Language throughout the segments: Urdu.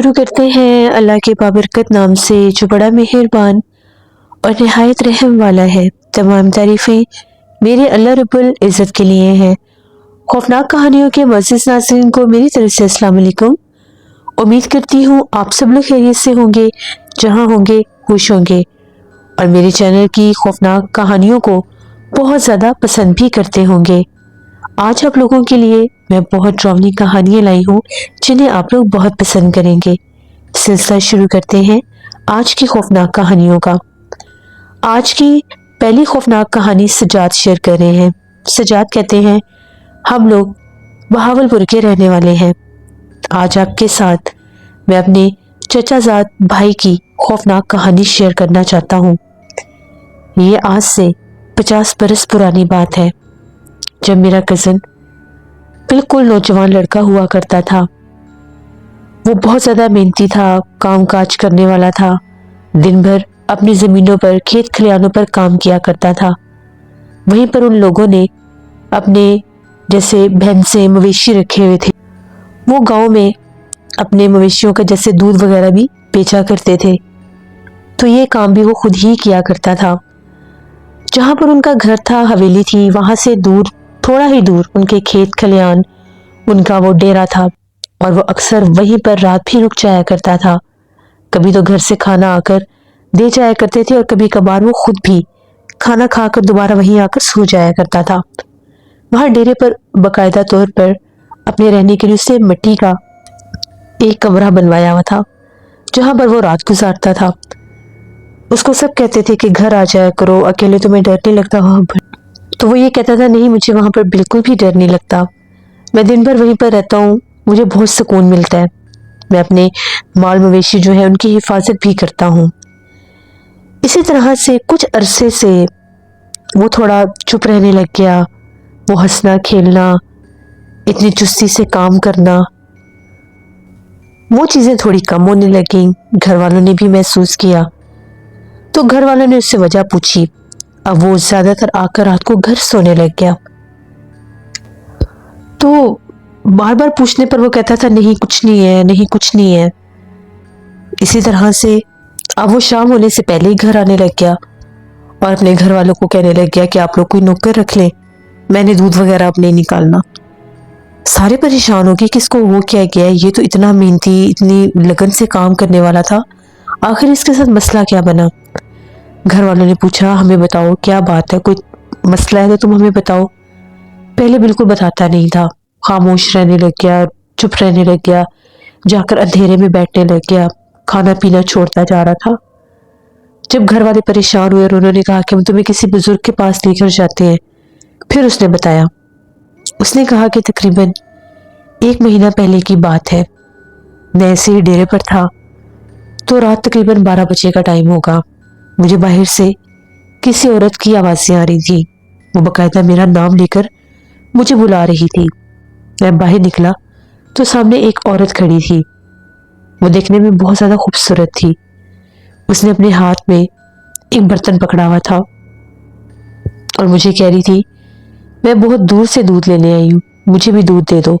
شروع کرتے ہیں اللہ کے بابرکت نام سے جو بڑا مہربان اور نہایت رحم والا ہے۔ تمام تعریفیں میرے اللہ رب العزت کے لیے ہیں۔ خوفناک کہانیوں کے معزز ناظرین کو میری طرف سے السلام علیکم۔ امید کرتی ہوں آپ سب لوگ خیریت سے ہوں گے، جہاں ہوں گے خوش ہوں گے، اور میرے چینل کی خوفناک کہانیوں کو بہت زیادہ پسند بھی کرتے ہوں گے۔ آج آپ لوگوں کے لیے میں بہت ڈراؤنی کہانیاں لائی ہوں جنہیں آپ لوگ بہت پسند کریں گے۔ سلسلہ شروع کرتے ہیں آج کی خوفناک کہانیوں کا۔ آج کی پہلی خوفناک کہانی سجاد شیئر کر رہے ہیں۔ سجاد کہتے ہیں ہم لوگ بہاولپور کے رہنے والے ہیں۔ آج آپ کے ساتھ میں اپنے چچا زاد بھائی کی خوفناک کہانی شیئر کرنا چاہتا ہوں۔ یہ آج سے 50 برس پرانی بات ہے، جب میرا کزن بالکل نوجوان لڑکا ہوا کرتا تھا۔ وہ بہت زیادہ محنتی تھا، کام کاج کرنے والا تھا، دن بھر اپنی زمینوں پر کھیت کھلیانوں پر کام کیا کرتا تھا۔ وہیں پر ان لوگوں نے اپنے جیسے بھینسیں مویشی رکھے ہوئے تھے۔ وہ گاؤں میں اپنے مویشیوں کا جیسے دودھ وغیرہ بھی بیچا کرتے تھے، تو یہ کام بھی وہ خود ہی کیا کرتا تھا۔ جہاں پر ان کا گھر تھا، حویلی تھی، وہاں سے دور، تھوڑا ہی دور ان کے کھیت کھلیان، ان کا وہ ڈیرا تھا، اور وہ اکثر وہیں پر رات بھی رک جایا کرتا تھا۔ کبھی تو گھر سے کھانا آ کر دے جایا کرتے تھے، اور کبھی کبھار وہ خود بھی کھانا کھا کر دوبارہ وہیں آ کر سو جایا کرتا تھا۔ وہاں ڈیرے پر باقاعدہ طور پر اپنے رہنے کے لیے اسے مٹی کا ایک کمرہ بنوایا ہوا تھا، جہاں پر وہ رات گزارتا تھا۔ اس کو سب کہتے تھے کہ گھر آ جایا کرو، اکیلے تمہیں ڈر نہیں لگتا وہاں پر؟ تو وہ یہ کہتا تھا نہیں، مجھے وہاں پر بالکل بھی ڈر نہیں لگتا، میں دن بھر وہیں پر رہتا ہوں، مجھے بہت سکون ملتا ہے، میں اپنے مال مویشی جو ہے ان کی حفاظت بھی کرتا ہوں۔ اسی طرح سے کچھ عرصے سے وہ تھوڑا چپ رہنے لگ گیا۔ وہ ہنسنا کھیلنا، اتنی چستی سے کام کرنا، وہ چیزیں تھوڑی کم ہونے لگیں۔ گھر والوں نے بھی محسوس کیا، تو گھر والوں نے اس سے وجہ پوچھی۔ اب وہ زیادہ تر آ کر رات کو گھر سونے لگ گیا، تو بار بار پوچھنے پر وہ کہتا تھا نہیں کچھ نہیں ہے، نہیں کچھ نہیں ہے۔ اسی طرح سے اب وہ شام ہونے سے پہلے ہی گھر آنے لگ گیا، اور اپنے گھر والوں کو کہنے لگ گیا کہ آپ لوگ کوئی نوکر رکھ لیں، میں نے دودھ وغیرہ اب نہیں نکالنا۔ سارے پریشان ہو گئے کہ اس کو وہ کیا گیا ہے، یہ تو اتنا محنتی، اتنی لگن سے کام کرنے والا تھا، آخر اس کے ساتھ مسئلہ کیا بنا؟ گھر والوں نے پوچھا ہمیں بتاؤ کیا بات ہے، کوئی مسئلہ ہے تو تم ہمیں بتاؤ۔ پہلے بالکل بتاتا نہیں تھا، خاموش رہنے لگ گیا، چپ رہنے لگ گیا، جا کر اندھیرے میں بیٹھنے لگ گیا، کھانا پینا چھوڑتا جا رہا تھا۔ جب گھر والے پریشان ہوئے اور انہوں نے کہا کہ ہم تمہیں کسی بزرگ کے پاس لے کر جاتے ہیں، پھر اس نے بتایا۔ اس نے کہا کہ تقریباً 1 مہینہ پہلے کی بات ہے، میں ایسے ہی ڈیرے پر تھا، تو رات تقریباً 12 بجے کا ٹائم ہوگا، مجھے باہر سے کسی عورت کی آوازیں آ رہی تھی، وہ باقاعدہ میرا نام لے کر مجھے بلا رہی تھی۔ میں باہر نکلا تو سامنے ایک عورت کھڑی تھی، وہ دیکھنے میں بہت زیادہ خوبصورت تھی۔ اس نے اپنے ہاتھ میں ایک برتن پکڑا ہوا تھا اور مجھے کہہ رہی تھی میں بہت دور سے دودھ لینے آئی ہوں، مجھے بھی دودھ دے دو۔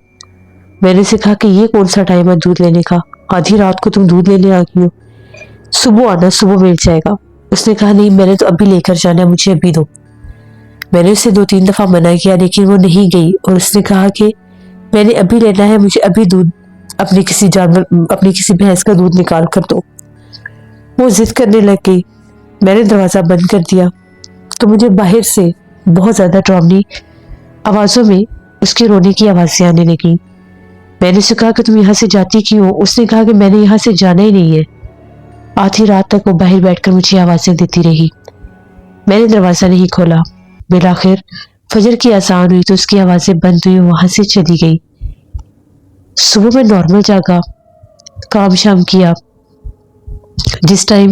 میں نے اسے کہا کہ یہ کون سا ٹائم ہے دودھ لینے کا، آدھی رات کو تم دودھ لینے آ گئی ہو، صبح آنا، صبح مل جائے گا۔ اس نے کہا نہیں میں نے تو ابھی لے کر جانا ہے، مجھے ابھی دو۔ میں نے اسے 2-3 دفعہ منع کیا لیکن وہ نہیں گئی، اور اس نے کہا کہ میں نے ابھی لینا ہے، مجھے ابھی دودھ، اپنی کسی بھینس کا دودھ نکال کر دو۔ وہ ضد کرنے لگ گئی۔ میں نے دروازہ بند کر دیا تو مجھے باہر سے بہت زیادہ ڈراؤنی آوازوں میں اس کے رونے کی آوازیں آنے لگیں۔ میں نے اسے کہا کہ تم یہاں سے جاتی کیوں؟ اس نے کہا کہ میں نے یہاں سے جانا ہی نہیں ہے۔ آدھی رات تک وہ باہر بیٹھ کر مجھے آوازیں دیتی رہی۔ میں نے دروازہ نہیں کھولا۔ بالآخر فجر کی اذان ہوئی تو اس کی آوازیں بند ہوئی، وہاں سے چلی گئی۔ صبح میں نارمل جاگا، کام شام کیا۔ جس ٹائم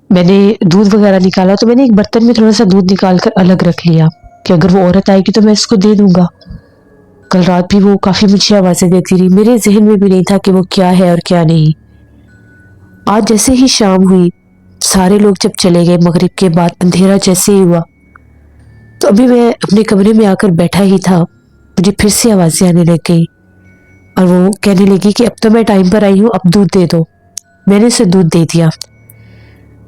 میں نے دودھ وغیرہ نکالا تو میں نے ایک برتن میں تھوڑا سا دودھ نکال کر الگ رکھ لیا کہ اگر وہ عورت آئے گی تو میں اس کو دے دوں گا۔ کل رات بھی وہ کافی مجھے آوازیں دیتی رہی، میرے ذہن میں بھی نہیں تھا کہ وہ کیا ہے اور کیا نہیں۔ آج جیسے ہی شام ہوئی، سارے لوگ جب چلے گئے، مغرب کے بعد اندھیرا جیسے ہی ہوا، تو ابھی میں اپنے کمرے میں آ کر بیٹھا ہی تھا، مجھے پھر سے آوازیں آنے لگ گئی۔ اور وہ کہنے لگی کہ اب تو میں ٹائم پر آئی ہوں، اب دودھ دے دو۔ میں نے اسے دودھ دے دیا۔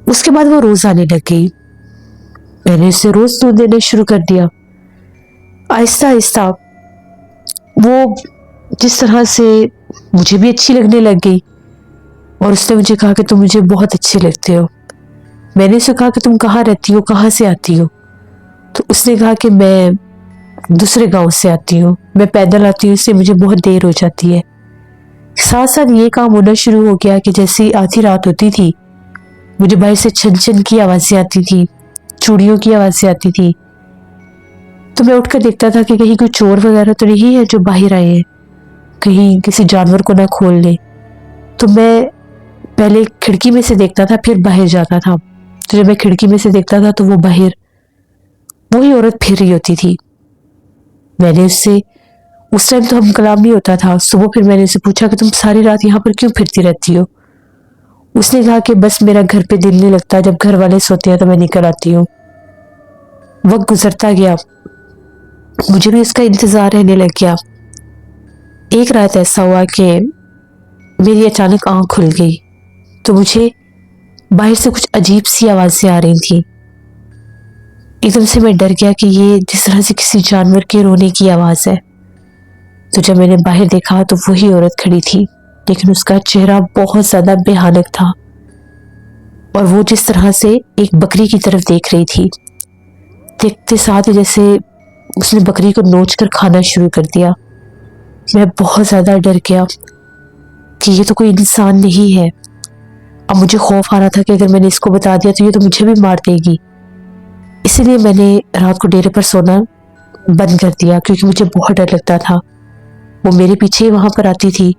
اس کے بعد وہ روز آنے لگ گئی۔ میں نے اسے روز دودھ دینا شروع کر دیا۔ آہستہ آہستہ وہ جس طرح سے مجھے بھی اچھی لگنے لگ گئی، اور اس نے مجھے کہا کہ تم مجھے بہت اچھے لگتے ہو۔ میں نے اسے کہا کہ تم کہاں رہتی ہو، کہاں سے آتی ہو؟ تو اس نے کہا کہ میں دوسرے گاؤں سے آتی ہوں، میں پیدل آتی ہوں، اس سے مجھے بہت دیر ہو جاتی ہے۔ ساتھ ساتھ یہ کام ہونا شروع ہو گیا کہ جیسی آدھی رات ہوتی تھی مجھے باہر سے چھن چھن کی آوازیں آتی تھی، چوڑیوں کی آوازیں آتی تھی، تو میں اٹھ کر دیکھتا تھا کہ کہیں کوئی چور وغیرہ تو نہیں ہے جو باہر آئے ہیں، کہیں کسی جانور کو نہ کھول لے۔ تو میں پہلے کھڑکی میں سے دیکھتا تھا، پھر باہر جاتا تھا۔ تو جب میں کھڑکی میں سے دیکھتا تھا تو وہ باہر وہی عورت پھر رہی ہوتی تھی۔ میں نے اس سے اس ٹائم تو ہم کلام نہیں ہوتا تھا۔ صبح پھر میں نے اسے پوچھا کہ تم ساری رات یہاں پر کیوں پھرتی رہتی ہو؟ اس نے کہا کہ بس میرا گھر پہ دل نہیں لگتا، جب گھر والے سوتے ہیں تو میں نکل آتی ہوں۔ وقت گزرتا گیا، مجھے بھی اس کا انتظار رہنے لگ گیا۔ ایک رات ایسا ہوا کہ میری اچانک آنکھ کھل گئی تو مجھے باہر سے کچھ عجیب سی آوازیں آ رہی تھیں۔ ایک دم سے میں ڈر گیا کہ یہ جس طرح سے کسی جانور کے رونے کی آواز ہے۔ تو جب میں نے باہر دیکھا تو وہی عورت کھڑی تھی، لیکن اس کا چہرہ بہت زیادہ بھیانک تھا، اور وہ جس طرح سے ایک بکری کی طرف دیکھ رہی تھی، دیکھتے ساتھ جیسے اس نے بکری کو نوچ کر کھانا شروع کر دیا۔ میں بہت زیادہ ڈر گیا کہ یہ تو کوئی انسان نہیں ہے۔ اب مجھے خوف آ رہا تھا کہ اگر میں نے اس کو بتا دیا تو یہ تو مجھے بھی مار دے گی، اسی لیے میں نے رات کو ڈیرے پر سونا بند کر دیا، کیونکہ مجھے بہت ڈر لگتا تھا۔ وہ میرے پیچھے ہی وہاں پر آتی تھی۔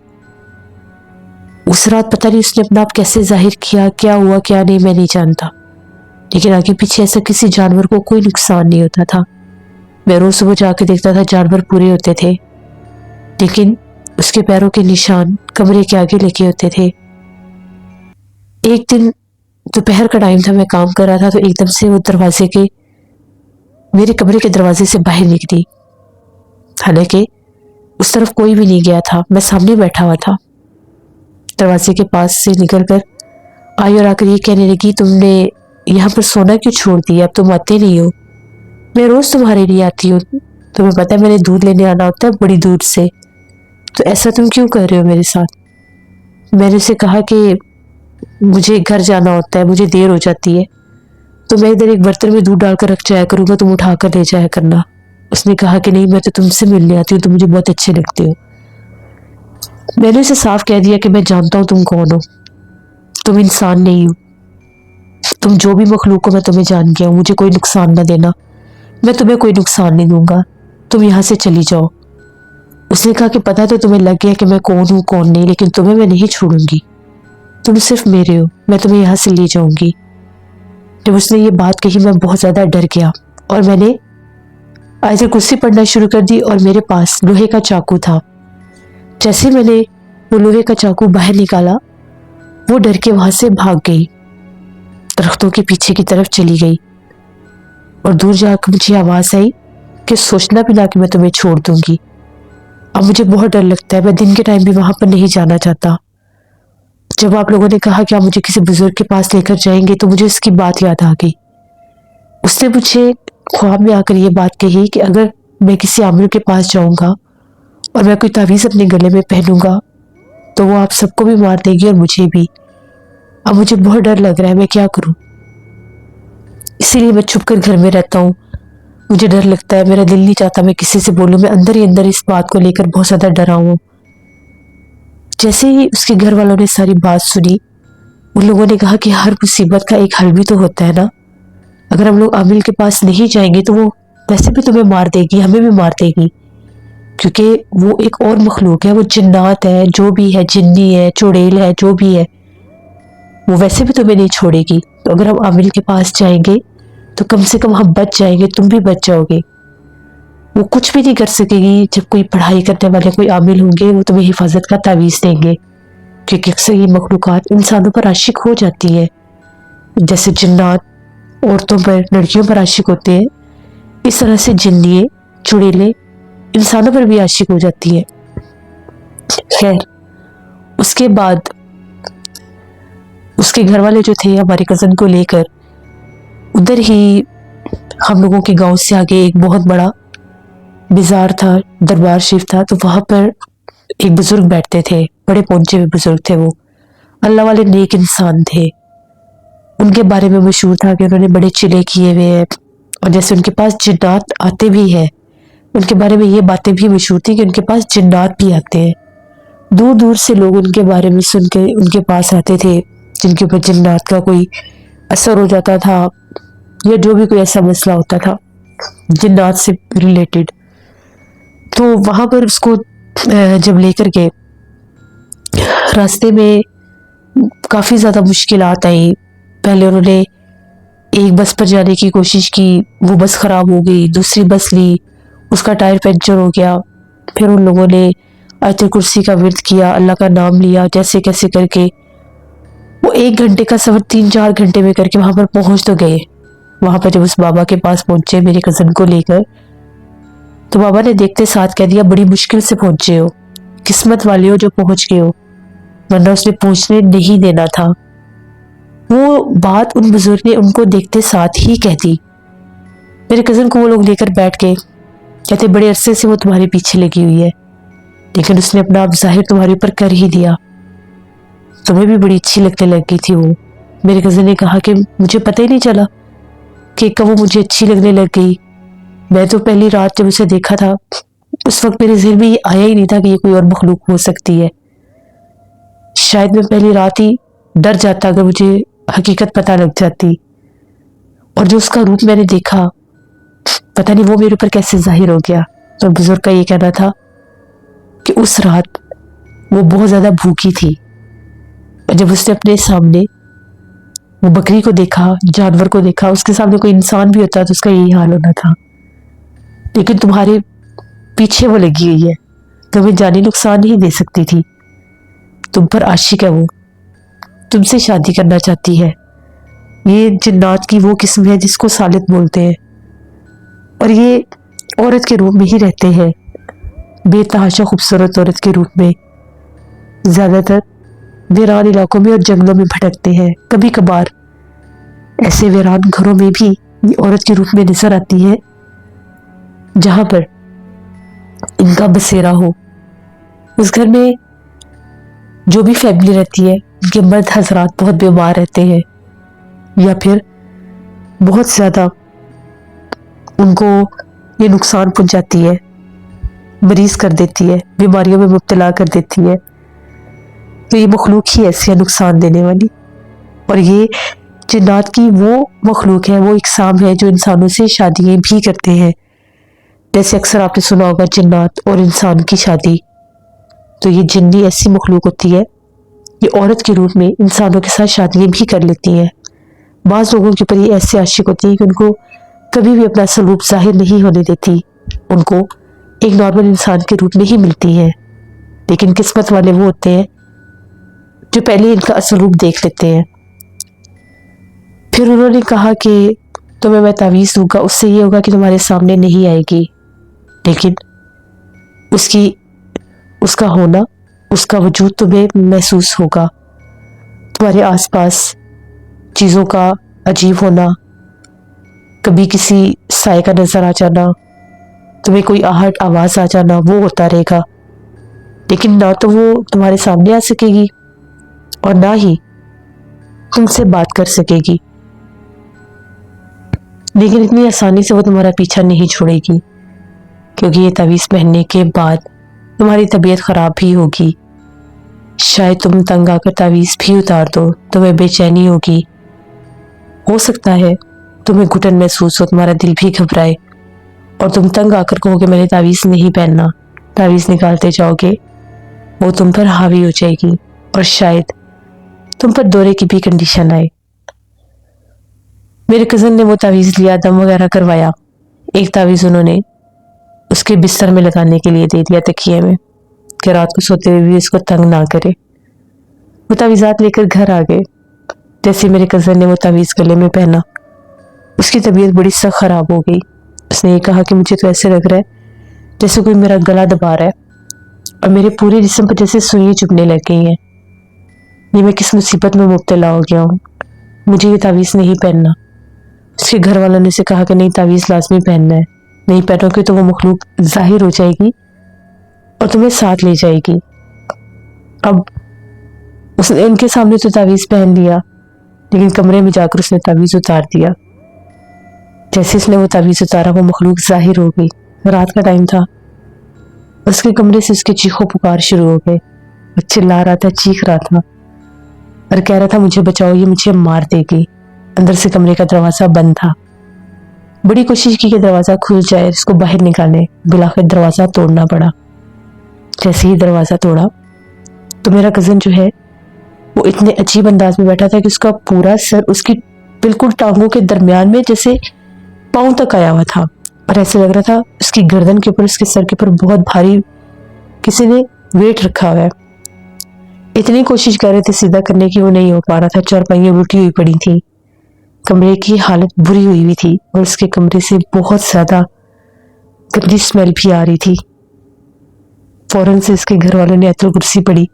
اس رات پتہ نہیں اس نے اپنا آپ کیسے ظاہر کیا، کیا ہوا کیا نہیں میں نہیں جانتا، لیکن آگے پیچھے ایسا کسی جانور کو کوئی نقصان نہیں ہوتا تھا۔ میں روز صبح جا کے دیکھتا تھا جانور پورے ہوتے تھے، لیکن اس کے پیروں کے نشان کمرے کے آگے لگے ہوتے تھے۔ ایک دن دوپہر کا ٹائم تھا، میں کام کر رہا تھا، تو ایک دم سے وہ میرے کمرے کے دروازے سے باہر نکلی، حالانکہ اس طرف کوئی بھی نہیں گیا تھا، میں سامنے بیٹھا ہوا تھا۔ دروازے کے پاس سے نکل کر آئی اور آ کر یہ کہنے لگی تم نے یہاں پر سونا کیوں چھوڑ دیا، اب تم آتے نہیں ہو؟ میں روز تمہارے لیے آتی ہوں، تمہیں پتہ ہے میں نے دودھ لینے آنا ہوتا ہے بڑی دور سے، تو ایسا تم کیوں کر رہے ہو میرے ساتھ؟ میں نے اسے کہا کہ مجھے گھر جانا ہوتا ہے، مجھے دیر ہو جاتی ہے، تو میں ادھر ایک برتن میں دودھ ڈال کر رکھ جایا کروں گا، تم اٹھا کر لے جایا کرنا۔ اس نے کہا کہ نہیں، میں تو تم سے ملنے آتی ہوں، تم مجھے بہت اچھے لگتے ہو۔ میں نے اسے صاف کہہ دیا کہ میں جانتا ہوں تم کون ہو، تم انسان نہیں ہو، تم جو بھی مخلوق ہو میں تمہیں جان گیا ہوں، مجھے کوئی نقصان نہ دینا، میں تمہیں کوئی نقصان نہیں دوں گا، تم یہاں سے چلی جاؤ۔ اس نے کہا کہ پتہ تو تمہیں لگ گیا کہ میں کون ہوں کون نہیں، لیکن تمہیں میں نہیں چھوڑوں گی، تم صرف میرے ہو، میں تمہیں یہاں سے لے جاؤں گی۔ جب اس نے یہ بات کہی میں بہت زیادہ ڈر گیا، اور میں نے آیت الکرسی پڑھنا شروع کر دی، اور میرے پاس لوہے کا چاقو تھا۔ جیسے میں نے وہ لوہے کا چاقو باہر نکالا، وہ ڈر کے وہاں سے بھاگ گئی، درختوں کے پیچھے کی طرف چلی گئی، اور دور جا کر مجھے آواز آئی کہ سوچنا بھی نہ کہ میں تمہیں چھوڑ دوں گی۔ اب مجھے بہت ڈر لگتا ہے، میں دن کے ٹائم بھی وہاں پر نہیں جانا چاہتا۔ جب آپ لوگوں نے کہا کہ آپ مجھے کسی بزرگ کے پاس لے کر جائیں گے تو مجھے اس کی بات یاد آ گئی۔ اس نے مجھے خواب میں آ کر یہ بات کہی کہ اگر میں کسی عامل کے پاس جاؤں گا اور میں کوئی تعویذ اپنے گلے میں پہنوں گا تو وہ آپ سب کو بھی مار دے گی اور مجھے بھی۔ اب مجھے بہت ڈر لگ رہا ہے، میں کیا کروں؟ اسی لیے میں چھپ کر گھر میں رہتا ہوں، مجھے ڈر لگتا ہے، میرا دل نہیں چاہتا میں کسی سے بولوں، میں اندر ہی اندر اس بات کو لے کر بہت زیادہ ڈرا ہوں۔ جیسے ہی اس کے گھر والوں نے ساری بات سنی، ان لوگوں نے کہا کہ ہر مصیبت کا ایک حل بھی تو ہوتا ہے نا، اگر ہم لوگ عامل کے پاس نہیں جائیں گے تو وہ ویسے بھی تمہیں مار دے گی، ہمیں بھی مار دے گی، کیونکہ وہ ایک اور مخلوق ہے، وہ جنات ہے، جو بھی ہے، جنی ہے، چڑیل ہے، جو بھی ہے، وہ ویسے بھی تمہیں نہیں چھوڑے گی۔ تو اگر ہم عامل کے پاس جائیں گے تو کم سے کم ہم بچ جائیں گے، تم بھی بچ جاؤ گے۔ وہ کچھ بھی نہیں کر سکے گی، جب کوئی پڑھائی کرنے والے کوئی عامل ہوں گے وہ تمہیں حفاظت کا تعویذ دیں گے، کیونکہ اکثر یہ مخلوقات انسانوں پر عاشق ہو جاتی ہے، جیسے جنات عورتوں پر، لڑکیوں پر عاشق ہوتے ہیں، اس طرح سے جنیے، چڑیلیں انسانوں پر بھی عاشق ہو جاتی ہیں۔ خیر اس کے بعد اس کے گھر والے جو تھے ہمارے کزن کو لے کر ادھر ہی ہم لوگوں کے گاؤں سے آگے ایک بہت بڑا بازار تھا، دربار شریف تھا، تو وہاں پر ایک بزرگ بیٹھتے تھے، بڑے پہنچے ہوئے بزرگ تھے، وہ اللہ والے نیک انسان تھے۔ ان کے بارے میں مشہور تھا کہ انہوں نے بڑے چلے کیے ہوئے ہیں، اور جیسے ان کے پاس جنات آتے بھی ہیں، ان کے بارے میں یہ باتیں بھی مشہور تھی کہ ان کے پاس جنات بھی آتے ہیں۔ دور دور سے لوگ ان کے بارے میں سن کے ان کے پاس آتے تھے، جن کے اوپر جنات کا کوئی اثر ہو جاتا تھا یا جو بھی کوئی ایسا مسئلہ ہوتا تھا جنات سے ریلیٹڈ۔ تو وہاں پر اس کو جب لے کر گئے، راستے میں کافی زیادہ مشکلات آئیں۔ پہلے انہوں نے ایک بس پر جانے کی کوشش کی، وہ بس خراب ہو گئی، دوسری بس لی، اس کا ٹائر پنچر ہو گیا۔ پھر ان لوگوں نے آیت کرسی کا ورد کیا، اللہ کا نام لیا، جیسے کیسے کر کے وہ 1 گھنٹے کا سفر 3-4 گھنٹے میں کر کے وہاں پر پہنچ تو گئے۔ وہاں پر جب اس بابا کے پاس پہنچے میرے کزن کو لے کر، تو بابا نے دیکھتے ساتھ کہہ دیا بڑی مشکل سے پہنچے ہو، قسمت والے ہو جو پہنچ گئے ہو، ورنہ اس نے پہنچنے نہیں دینا تھا۔ وہ بات ان بزرگ نے ان کو دیکھتے ساتھ ہی کہہ دی۔ میرے کزن کو وہ لوگ لے کر بیٹھ گئے، کہتے بڑے عرصے سے وہ تمہارے پیچھے لگی ہوئی ہے، لیکن اس نے اپنا آپ ظاہر تمہارے اوپر کر ہی دیا، تمہیں بھی بڑی اچھی لگنے لگ گئی تھی وہ۔ میرے کزن نے کہا کہ مجھے پتہ ہی نہیں چلا کہ کب وہ مجھے اچھی لگنے لگ گئی، میں تو پہلی رات جب اسے دیکھا تھا اس وقت میرے ذہن میں یہ آیا ہی نہیں تھا کہ یہ کوئی اور مخلوق ہو سکتی ہے۔ شاید میں پہلی رات ہی ڈر جاتا اگر مجھے حقیقت پتہ لگ جاتی، اور جو اس کا روپ میں نے دیکھا پتہ نہیں وہ میرے اوپر کیسے ظاہر ہو گیا۔ تو بزرگ کا یہ کہنا تھا کہ اس رات وہ بہت زیادہ بھوکی تھی، اور جب اس نے اپنے سامنے وہ بکری کو دیکھا، جانور کو دیکھا، اس کے سامنے کوئی انسان بھی ہوتا تو اس کا یہی حال ہونا تھا، لیکن تمہارے پیچھے وہ لگی ہوئی ہے، تمہیں جانی نقصان نہیں دے سکتی تھی، تم پر عاشق ہے، وہ تم سے شادی کرنا چاہتی ہے۔ یہ جنات کی وہ قسم ہے جس کو سالت بولتے ہیں، اور یہ عورت کے روپ میں ہی رہتے ہیں، بے تحاشا خوبصورت عورت کے روپ میں، زیادہ تر ویران علاقوں میں اور جنگلوں میں بھٹکتے ہیں۔ کبھی کبھار ایسے ویران گھروں میں بھی یہ عورت کے روپ میں نظر آتی ہے جہاں پر ان کا بسیرا ہو۔ اس گھر میں جو بھی فیملی رہتی ہے ان کے مرد حضرات بہت بیمار رہتے ہیں، یا پھر بہت زیادہ ان کو یہ نقصان پہنچاتی ہے، مریض کر دیتی ہے، بیماریوں میں مبتلا کر دیتی ہے۔ تو یہ مخلوق ہی ایسی ہے نقصان دینے والی، اور یہ جنات کی وہ مخلوق ہے، وہ اقسام ہے جو انسانوں سے شادیاں بھی کرتے ہیں۔ جیسے اکثر آپ نے سنا ہوگا جنات اور انسان کی شادی، تو یہ جنی ایسی مخلوق ہوتی ہے، یہ عورت کے روپ میں انسانوں کے ساتھ شادیاں بھی کر لیتی ہیں۔ بعض لوگوں کے اوپر یہ ایسے عاشق ہوتی ہے کہ ان کو کبھی بھی اپنا اصل روپ ظاہر نہیں ہونے دیتی، ان کو ایک نارمل انسان کے روپ میں ہی ملتی ہیں، لیکن قسمت والے وہ ہوتے ہیں جو پہلے ان کا اصل روپ دیکھ لیتے ہیں۔ پھر انہوں نے کہا کہ تمہیں میں تعویذ دوں گا، اس سے یہ ہوگا کہ تمہارے سامنے نہیں آئے گی، لیکن اس کا ہونا، اس کا وجود تمہیں محسوس ہوگا، تمہارے آس پاس چیزوں کا عجیب ہونا، کبھی کسی سائے کا نظر آ جانا، تمہیں کوئی آہٹ آواز آ جانا، وہ ہوتا رہے گا، لیکن نہ تو وہ تمہارے سامنے آ سکے گی اور نہ ہی تم سے بات کر سکے گی، لیکن اتنی آسانی سے وہ تمہارا پیچھا نہیں چھوڑے گی، کیونکہ یہ تعویذ پہننے کے بعد تمہاری طبیعت خراب بھی ہوگی، شاید تم تنگ آ کر تعویذ بھی اتار دو، تمہیں بے چینی ہوگی، ہو سکتا ہے تمہیں گھٹن محسوس ہو، تمہارا دل بھی گھبرائے اور تم تنگ آ کر کہو کہ میں نے تعویذ نہیں پہننا، تعویذ نکالتے جاؤ گے، وہ تم پر حاوی ہو جائے گی اور شاید تم پر دورے کی بھی کنڈیشن آئے۔ میرے کزن نے وہ تعویذ لیا، دم وغیرہ کروایا، ایک تعویذ انہوں نے اس کے بستر میں لگانے کے لیے دے دیا، تکیے میں، کہ رات کو سوتے ہوئے بھی اس کو تنگ نہ کرے۔ وہ تعویذات لے کر گھر آ گئے، جیسے میرے کزن نے وہ تعویذ گلے میں پہنا، اس کی طبیعت بڑی سخت خراب ہو گئی۔ اس نے یہ کہا کہ مجھے تو ایسے لگ رہا ہے جیسے کوئی میرا گلا دبا رہا ہے، اور میرے پورے جسم پر جیسے سوئیں چبھنے لگ گئی ہیں. یہ میں کس مصیبت میں مبتلا ہو گیا ہوں. مجھے یہ تعویذ نہیں پہننا. اس کے گھر والوں نے اسے کہا کہ نہیں تعویذ لازمی پہننا ہے, نہیں پہنو گے تو وہ مخلوق ظاہر ہو جائے گی اور تمہیں ساتھ لے جائے گی. اب اس نے ان کے سامنے تو تعویذ پہن لیا, لیکن کمرے میں جا کر اس نے تعویذ اتار دیا. جیسے اس نے وہ تعویذ اتارا وہ مخلوق ظاہر ہو گئی. رات کا ٹائم تھا. اس کے کمرے سے اس کے چیخو پکار شروع ہو گئے. وہ چلا رہا تھا, چیخ رہا تھا اور کہہ رہا تھا مجھے بچاؤ, یہ مجھے مار دے گی. اندر سے کمرے کا دروازہ بند تھا. بڑی کوشش کی کہ دروازہ کھل جائے, اس کو باہر نکالے. بالآخر دروازہ توڑنا پڑا. جیسے ہی دروازہ توڑا تو میرا کزن جو ہے وہ اتنے عجیب انداز میں بیٹھا تھا کہ اس کا پورا سر اس کی بالکل ٹانگوں کے درمیان میں جیسے پاؤں تک آیا ہوا تھا, اور ایسے لگ رہا تھا اس کی گردن کے اوپر, اس کے سر کے اوپر بہت بھاری کسی نے ویٹ رکھا ہوا ہے. اتنی کوشش کر رہے تھے سیدھا کرنے کی, وہ نہیں ہو پا رہا تھا. چارپائیاں الٹی ہوئی پڑی تھی. کمرے کی حالت بری ہوئی تھی اور اس کے کمرے سے بہت زیادہ گندی اسمیل بھی آ رہی تھی. فوراً سے اس کے گھر والوں نے ایت الکرسی پڑھی.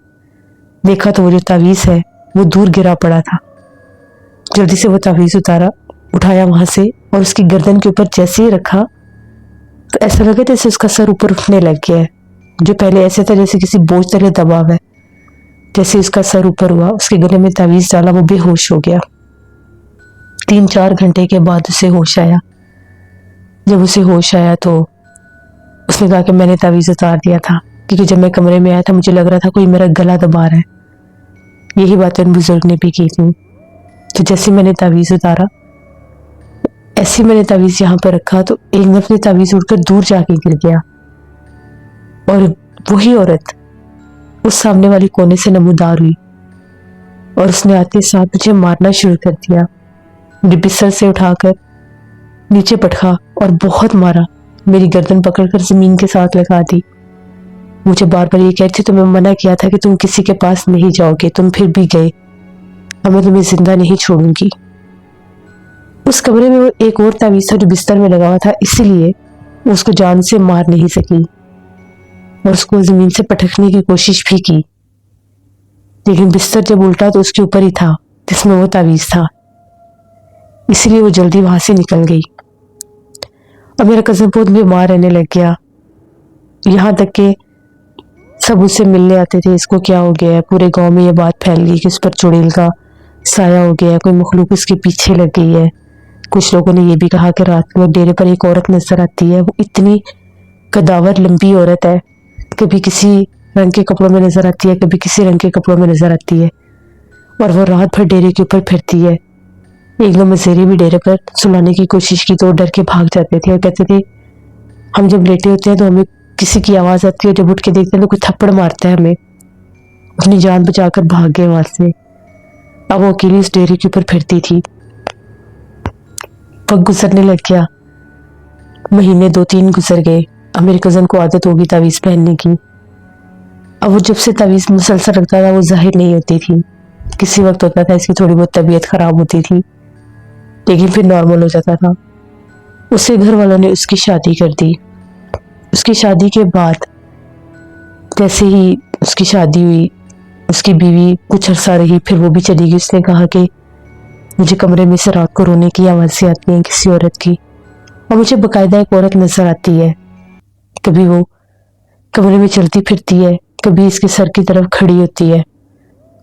دیکھا تو وہ جو تعویذ ہے وہ دور گرا پڑا تھا. جلدی سے وہ تعویذ اتارا, اٹھایا وہاں سے, اور اس کی گردن کے اوپر جیسے ہی رکھا تو ایسا لگا جیسے اس کا سر اوپر اٹھنے لگ گیا ہے. جو پہلے ایسے تھا جیسے کسی بوجھ تلے دبا ہوا ہے. جیسے اس کا سر اوپر ہوا, اس کے گلے میں تعویذ ڈالا, وہ بے ہوش ہو گیا. 3-4 گھنٹے کے بعد اسے ہوش آیا. جب اسے ہوش آیا تو اس نے کہا کہ میں نے تعویذ اتار دیا تھا, کیونکہ جب میں کمرے میں آیا تھا مجھے لگ رہا تھا کوئی میرا گلا دبا رہا ہے. یہی باتیں ان بزرگ نے بھی کی تھی. تو جیسے میں نے تعویذ اتارا, ایسے میں نے تعویذ یہاں پہ رکھا تو ایک دفعہ تعویذ اڑ کر دور جا کے گر گیا, اور وہی عورت اس سامنے والی کونے سے نمودار ہوئی, اور اس نے آتے ساتھ مجھے مارنا شروع کر دیا. مجھے بستر سے اٹھا کر نیچے پٹکا اور بہت مارا. میری گردن پکڑ کر زمین کے ساتھ لگا دی. مجھے بار بار یہ کہتی تمہیں منع کیا تھا کہ تم کسی کے پاس نہیں جاؤ گے, تم پھر بھی گئے, اب میں تمہیں زندہ نہیں چھوڑوں گی. اس کمرے میں وہ ایک اور تعویذ تھا جو بستر میں لگا ہوا تھا, اسی لیے وہ اس کو جان سے مار نہیں سکی اور اس کو زمین سے پٹکنے کی کوشش بھی کی. لیکن بستر جب الٹا تو اس کے اوپر ہی تھا جس میں وہ تعویذ تھا, اسی لیے وہ جلدی وہاں سے نکل گئی. اور میرا کزن بہت بیمار رہنے لگ گیا, یہاں تک کہ سب اس سے ملنے آتے تھے. اس کو کیا ہو گیا ہے؟ پورے گاؤں میں یہ بات پھیل گئی کہ اس پر چڑیل کا سایہ ہو گیا ہے, کوئی مخلوق اس کے پیچھے لگ گئی ہے. کچھ لوگوں نے یہ بھی کہا کہ رات میں ڈیرے پر ایک عورت نظر آتی ہے, وہ اتنی قداور لمبی عورت ہے, کبھی کسی رنگ کے کپڑوں میں نظر آتی ہے, کبھی کسی رنگ کے کپڑوں میں نظر آتی ہے, اور وہ رات بھر ڈیرے کے اوپر پھرتی ہے. ایک دو مزیرے بھی ڈیرے پر سلانے کی کوشش کی تو وہ ڈر کے بھاگ جاتے تھے اور کہتے تھے ہم جب لیٹے ہوتے ہیں تو ہمیں کسی کی آواز آتی ہے, جب اٹھ کے دیکھتے ہیں تو کوئی تھپڑ مارتا ہے ہمیں. اپنی جان بچا کر بھاگ گئے وہاں سے. اب وہ اکیلی اس ڈیرے کے اوپر پھرتی تھی. وقت گزرنے لگ گیا, مہینے 2-3 گزر گئے. اب میرے کزن کو عادت ہوگی تعویذ پہننے کی. اب وہ جب سے تعویذ مسلسل رکھتا تھا وہ ظاہر نہیں ہوتی تھی. کسی وقت ہوتا تھا اس کی تھوڑی بہت طبیعت خراب ہوتی تھی, لیکن پھر نارمل ہو جاتا تھا. اس کے گھر والوں نے اس کی شادی کر دی. اس کی شادی کے بعد جیسے ہی اس کی شادی ہوئی, اس کی بیوی کچھ عرصہ رہی, پھر وہ بھی چلی گئی. اس نے کہا کہ مجھے کمرے میں سے رات کو رونے کی آوازیں آتی ہیں کسی عورت کی, اور مجھے باقاعدہ ایک عورت نظر آتی ہے. کبھی وہ کمرے میں چلتی پھرتی ہے, کبھی اس کے سر کی طرف کھڑی ہوتی ہے.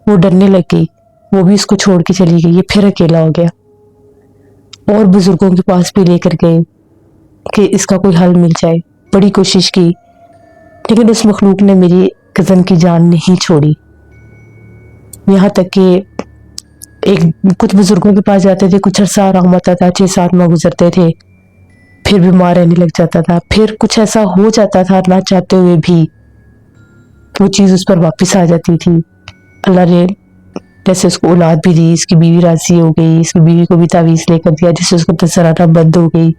وہ ڈرنے لگ گئی, وہ بھی اس کو چھوڑ کے چلی گئی. یہ پھر اکیلا ہو گیا, اور بزرگوں کے پاس بھی لے کر گئے کہ اس کا کوئی حل مل جائے. بڑی کوشش کی, لیکن اس مخلوق نے میری کزن کی جان نہیں چھوڑی. یہاں تک کہ کچھ بزرگوں کے پاس جاتے تھے, کچھ عرصہ آرام آتا تھا, 6-7 ماہ گزرتے تھے, پھر بیمار رہنے لگ جاتا تھا. پھر کچھ ایسا ہو جاتا تھا نہ چاہتے ہوئے بھی, وہ چیز اس پر واپس آ جاتی تھی. اللہ نے جیسے اس کو اولاد بھی دی, اس کی بیوی راضی ہو گئی, اس کی بیوی کو بھی تعویذ لے کر دیا, جسے اس کو نظر آنا بند ہو گئی.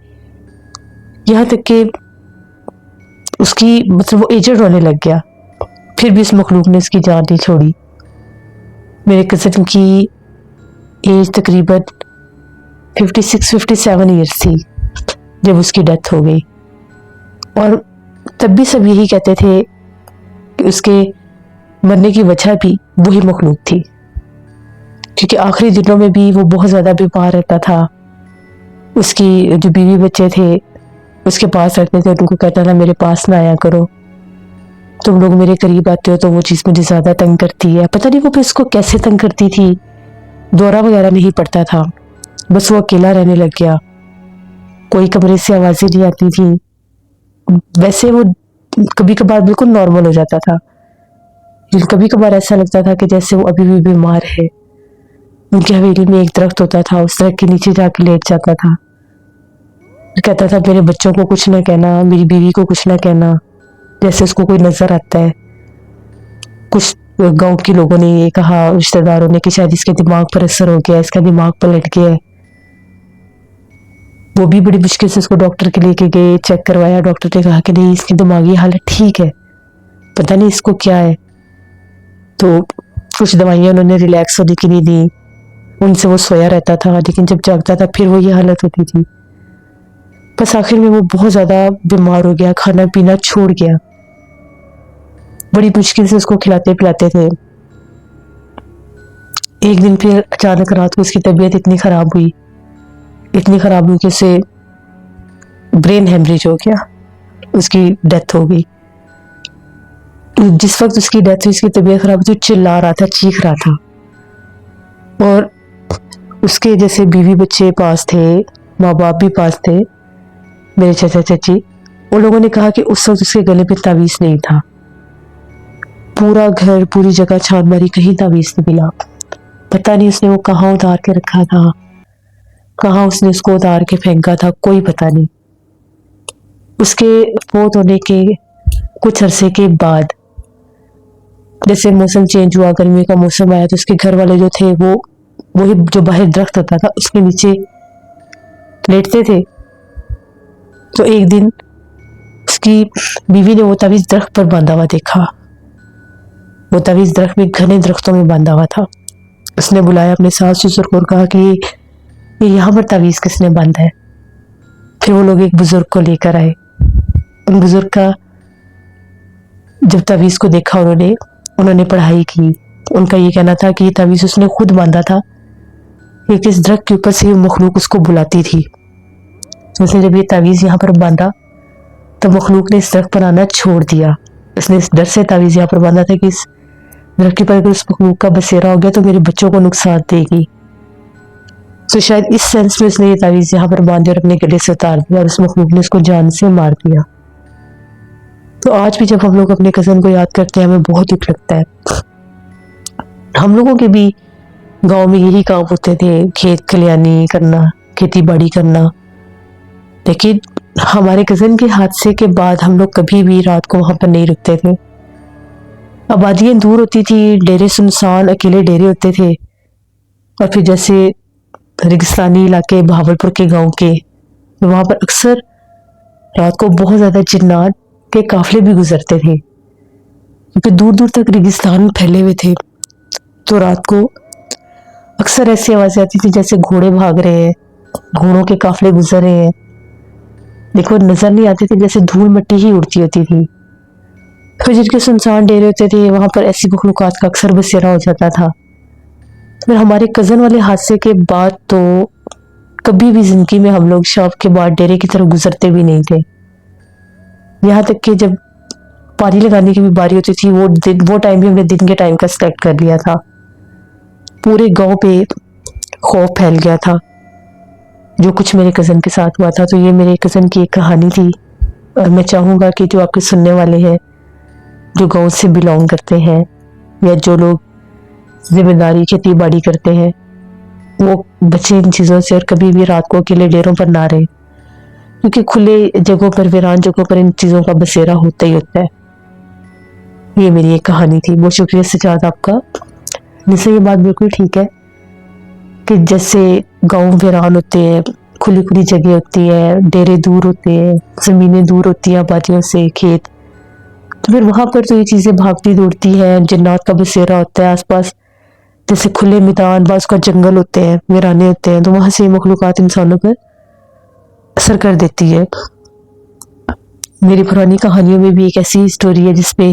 یہاں تک کہ اس کی وہ ایجنٹ ہونے لگ گیا. پھر بھی اس مخلوق نے اس کی جان نہیں چھوڑی. میرے کزن کی ایج تقریباً 56-57 ایئرس تھی جب اس کی ڈیتھ ہو گئی. اور تب بھی سب یہی کہتے تھے کہ اس کے مرنے کی وجہ بھی وہی مخلوق تھی، کیونکہ آخری دنوں میں بھی وہ بہت زیادہ بیمار رہتا تھا. اس کی جو بیوی بچے تھے اس کے پاس رکھتے تھے، ان کو کہتا تھا میرے پاس نہ آیا کرو، تم لوگ میرے قریب آتے ہو تو وہ چیز مجھے زیادہ تنگ کرتی ہے. پتہ نہیں وہ پھر اس کو کیسے تنگ کرتی تھی. دورہ وغیرہ نہیں پڑتا تھا، بس وہ اکیلا رہنے لگ گیا، کوئی کمرے سے آوازیں نہیں آتی تھی. ویسے وہ کبھی کبھار بالکل نارمل ہو جاتا تھا، لیکن کبھی کبھار ایسا لگتا تھا کہ جیسے وہ ابھی بھی بیمار ہے. ان کی حویلی میں ایک درخت ہوتا تھا، اس درخت کے نیچے جا کے لیٹ جاتا تھا. کہتا تھا میرے بچوں کو کچھ نہ کہنا، میری بیوی کو کچھ نہ کہنا، جیسے اس کو کوئی نظر آتا ہے. کچھ گاؤں کے لوگوں نے یہ کہا، رشتہ داروں نے، کہ شاید اس کے دماغ پر اثر ہو گیا، اس کا دماغ پلٹ گیا ہے. وہ بھی بڑی مشکل سے اس کو ڈاکٹر کے لے کے گئے، چیک کروایا. ڈاکٹر نے کہا کہ نہیں، اس کی دماغی حالت ٹھیک ہے، پتہ نہیں اس کو کیا ہے. تو کچھ دوائیاں انہوں نے ریلیکس ہونے کی نہیں دی، ان سے وہ سویا رہتا تھا، لیکن جب جاگتا تھا پھر وہ یہ حالت ہوتی تھی. بس آخر میں وہ بہت زیادہ بیمار ہو گیا، کھانا پینا چھوڑ گیا. بڑی مشکل سے اس کو کھلاتے پلاتے تھے. ایک دن پھر اچانک رات کو اس کی طبیعت اتنی خراب ہوئی کہ اسے برین ہیمریج ہو گیا، اس کی ڈیتھ ہو گئی. جس وقت اس کی ڈیتھ ہوئی، اس کی طبیعت خراب ہوئی، چلا رہا تھا، چیخ رہا تھا. اور اس کے جیسے بیوی بچے پاس تھے، ماں باپ بھی پاس تھے، میرے چچا چچی. ان لوگوں نے کہا کہ اس وقت اس کے گلے پہ تعویذ نہیں تھا. پورا گھر، پوری جگہ چھان ماری، کہیں تعویذ نہیں ملا. پتہ نہیں اس نے وہ کہاں اتار کے رکھا تھا، کہاں اس نے اس کو اتار کے پھینکا تھا، کوئی پتہ نہیں. اس کے فوت ہونے کے کچھ عرصے کے بعد جیسے موسم چینج ہوا، گرمی کا موسم آیا، تو اس کے گھر والے جو تھے وہ وہی جو باہر درخت ہوتا تھا اس کے نیچے لیٹتے تھے. تو ایک دن اس کی بیوی نے وہ تعویذ درخت پر باندھا ہوا دیکھا. وہ تعویذ درخت میں، گھنے درختوں میں باندھا ہوا تھا. اس نے بلایا اپنے ساس سسر کو اور کہا کہ یہ یہاں پر تعویذ کس نے باندھا ہے. پھر وہ لوگ ایک بزرگ کو لے کر آئے. ان بزرگ کا جب تعویذ کو دیکھا انہوں نے پڑھائی کی. ان کا یہ کہنا تھا کہ یہ تعویذ اس نے خود باندھا تھا، کہ اس درخت کے اوپر سے یہ مخلوق اس کو بلاتی تھی. اس نے جب یہ تعویذ یہاں پر باندھا تو مخلوق نے اس درخت پر آنا چھوڑ دیا. اس نے اس ڈر سے تعویذ یہاں پر باندھا تھا کہ اس درخت پر اگر اس مخلوق کا بسیرا ہو گیا تو میرے بچوں کو نقصان دے گی. تو شاید اس سینس میں اس نے یہ تعویذ یہاں پر باندھی اور اپنے گلے سے اتار دیا، اور اس مخلوق نے اس کو جان سے مار دیا. تو آج بھی جب ہم لوگ اپنے کزن کو یاد کرتے ہیں ہمیں بہت دکھ لگتا ہے. ہم لوگوں کے بھی گاؤں میں یہی کام ہوتے تھے، کھیت کھلیانی کرنا، کھیتی باڑی کرنا. لیکن ہمارے کزن کے حادثے کے بعد ہم لوگ کبھی بھی رات کو وہاں پر نہیں رکتے تھے. آبادیاں دور ہوتی تھی، ڈیرے سنسان اکیلے ڈیرے ہوتے تھے. اور پھر جیسے ریگستانی علاقے بہاولپور کے گاؤں کے، وہاں پر اکثر رات کو بہت زیادہ جنات کے قافلے بھی گزرتے تھے، کیونکہ دور دور تک ریگستان پھیلے ہوئے تھے. تو رات کو اکثر ایسی آوازیں آتی تھی جیسے گھوڑے بھاگ رہے ہیں، گھوڑوں کے قافلے گزر رہے ہیں، لیکن نظر نہیں آتی تھی، جیسے دھول مٹی ہی اڑتی ہوتی تھی. پھر جن کے سنسان ڈیرے ہوتے تھے وہاں پر ایسی مخلوقات کا اکثر بسیرا ہو جاتا تھا. پھر ہمارے کزن والے حادثے کے بعد تو کبھی بھی زندگی میں ہم لوگ شام کے بعد ڈیرے کی طرف گزرتے بھی نہیں تھے. یہاں تک کہ جب پانی لگانے کی بھی باری ہوتی تھی وہ ٹائم بھی ہم نے دن کے ٹائم کا سلیکٹ کر لیا تھا. پورے گاؤں پہ خوف پھیل گیا تھا جو کچھ میرے کزن کے ساتھ ہوا تھا. تو یہ میرے کزن کی ایک کہانی تھی، اور میں چاہوں گا کہ جو آپ کے سننے والے ہیں، جو گاؤں سے بلونگ کرتے ہیں یا جو لوگ ذمہ داری کھیتی باڑی کرتے ہیں، وہ بچے ان چیزوں سے، اور کبھی بھی رات کو اکیلے ڈیروں پر نہ رہے، کیونکہ کھلے جگہوں پر، ویران جگہوں پر ان چیزوں کا بسیرا ہوتا ہی ہوتا ہے. یہ میری ایک کہانی تھی. بہت شکریہ سجاد آپ کا. جیسے یہ بات بالکل ٹھیک ہے کہ جیسے گاؤں ویران ہوتے ہیں، کھلی کھلی جگہ ہوتی ہے، ڈیرے دور ہوتے ہیں، زمینیں دور ہوتی ہیں آبادیوں سے، کھیت، تو پھر وہاں پر تو یہ چیزیں بھاگتی دوڑتی ہیں، جنات کا بسیرا ہوتا ہے آس پاس. جیسے کھلے میدان، بعض کا جنگل ہوتے ہیں، ویرانے ہوتے ہیں، تو وہاں سے یہ مخلوقات انسانوں پر اثر کر دیتی ہے. میری پرانی کہانیوں میں بھی ایک ایسی سٹوری ہے جس پہ